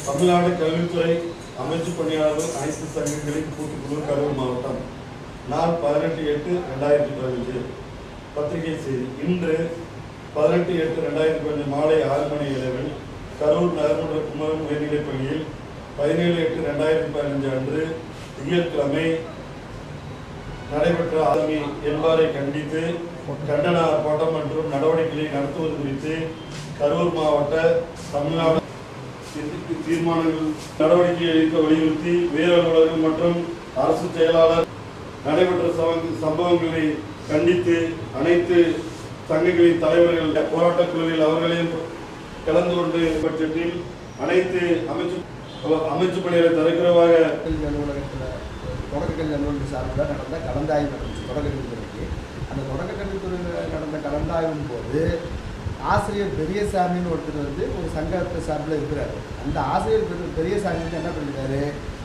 தமிழ்நாடு கல்வித்துறை அமைச்சு பணியாளர்கள் அனைத்து சங்கங்களின் கூட்டுக்குழு கரூர் மாவட்டம் நாள் 18/8/2015 பத்திரிகை செய்தி. இன்று 18/8/2015 மாலை 6 மணி அளவில் கரூர் நகர்மன்ற குமரன் உயர்நிலைப் பள்ளியில் 17/8/2015 அன்று திங்கட்கிழமை நடைபெற்ற ஆளுமை என்பாரை கண்டித்து கண்டன ஆர்ப்பாட்டம் மற்றும் நடவடிக்கைகளை நடத்துவது குறித்து கரூர் மாவட்ட தமிழ்நாடு தீர்மானங்கள் நடவடிக்கை எடுக்க வலியுறுத்தி உயர் அலுவலர்கள் மற்றும் அரசு செயலாளர் நடைபெற்ற சம்பவங்களை கண்டித்து அனைத்து சங்கங்களின் தலைவர்கள் போராட்டக் குழுவில் அவர்களையும் கலந்து கொண்டு பட்சத்தில் அனைத்து அமைச்சு பணிகளை தரக்குறைவாக தொடக்க கல்வி அலுவலக சார்பில் நடந்த கலந்தாய்வு நடந்துச்சு. தொடக்க கல்வித்துறைக்கு அந்த தொடக்க கல்வித்துறையில் நடந்த கலந்தாய்வின் போது ஆசிரியர் பெரியசாமின்னு ஒருத்தர் வந்து ஒரு சங்கத்தை சார்பில் இருக்கிறார். அந்த ஆசிரியர் பெரியசாமி வந்து என்ன பண்ணிருக்காரு,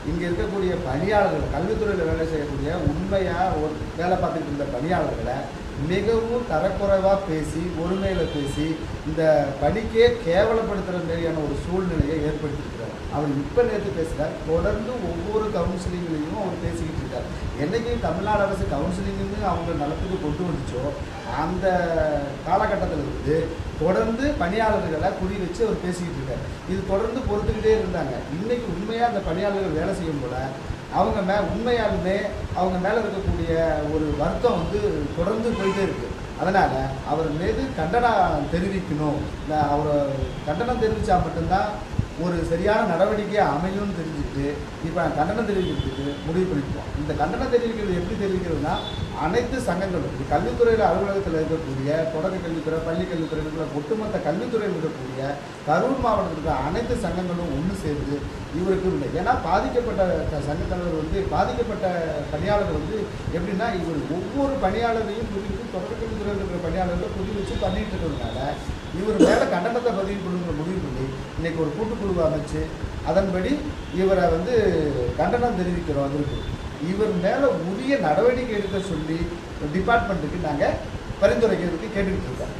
இங்கே இருக்கக்கூடிய பணியாளர்கள், கல்வித்துறையில் வேலை செய்யக்கூடிய உண்மையாக ஒரு வேலை பார்த்துட்டு இருந்த பணியாளர்களை மிகவும் தரக்குறைவாக பேசி ஒருமையில் பேசி இந்த பணிக்கே கேவலப்படுத்துகிற மாதிரியான ஒரு சூழ்நிலையை ஏற்படுத்தியிருக்கிறார். அவர் இப்போ நேற்று பேசுகிறார். தொடர்ந்து ஒவ்வொரு கவுன்சிலிங்லையும் அவர் பேசிக்கிட்டு இருக்கார். என்றைக்கு தமிழ்நாடு அரசு கவுன்சிலிங்னு அவங்க நலத்துக்கு கொண்டு வந்துச்சோ அந்த காலகட்டத்தில் இருந்து தொடர்ந்து பணியாளர்களை குறி வச்சு அவர் பேசிக்கிட்டு இருக்கார். இது தொடர்ந்து பொறுத்துக்கிட்டே இருந்தாங்க. இன்றைக்கி உண்மையாக அந்த பணியாளர்கள் வேலை செய்யும் போல அவங்க உண்மையாலுமே அவங்க மேலே இருக்கக்கூடிய ஒரு வருத்தம் வந்து தொடர்ந்து போயிட்டே இருக்குது. அதனால் அவர் மீது கண்டனம் தெரிவிக்கணும். அவரை கண்டனம் தெரிவித்தா மட்டும்தான் ஒரு சரியான நடவடிக்கையை அமையும்னு தெரிஞ்சுட்டு இப்போ கண்டனம் தெரிவிக்கிறதுக்கு முடிவு பண்ணிக்குவோம். இந்த கண்டனம் தெரிவிக்கிறது எப்படி தெரிவிக்கிறதுனா அனைத்து சங்கங்களும் கல்வித்துறையில் அலுவலகத்தில் இருக்கக்கூடிய தொடக்க கல்வித்துறை, பள்ளி கல்வித்துறை, ஒட்டுமொத்த கல்வித்துறையில் இருக்கக்கூடிய கரூர் மாவட்டத்தில் இருக்கிற அனைத்து சங்கங்களும் ஒன்று சேர்ந்து இவருக்கு இல்லை. ஏன்னா பாதிக்கப்பட்ட சங்க தலைவர் வந்து பாதிக்கப்பட்ட பணியாளர்கள் வந்து எப்படின்னா இவர் ஒவ்வொரு பணியாளரையும் குறித்து தொடக்க கல்வித்துறையில் இருக்கிற பணியாளர்களை குறி வச்சு பண்ணிட்டு இருக்கிறதுனால இவர் மேலே கண்டனத்தை பதிவு பண்ணுங்கிற முடிவு பண்ணி இன்றைக்கி ஒரு கூட்டுக்குழு அமைச்சு அதன்படி இவரை வந்து கண்டனம் தெரிவிக்கிறோம். அதற்கு இவர் மேலே உரிய நடவடிக்கை எடுக்க சொல்லி டிபார்ட்மெண்ட்டுக்கு நாங்கள் பரிந்துரைக்கிறதுக்கு கேட்டுக்கிட்டு இருக்கோம்.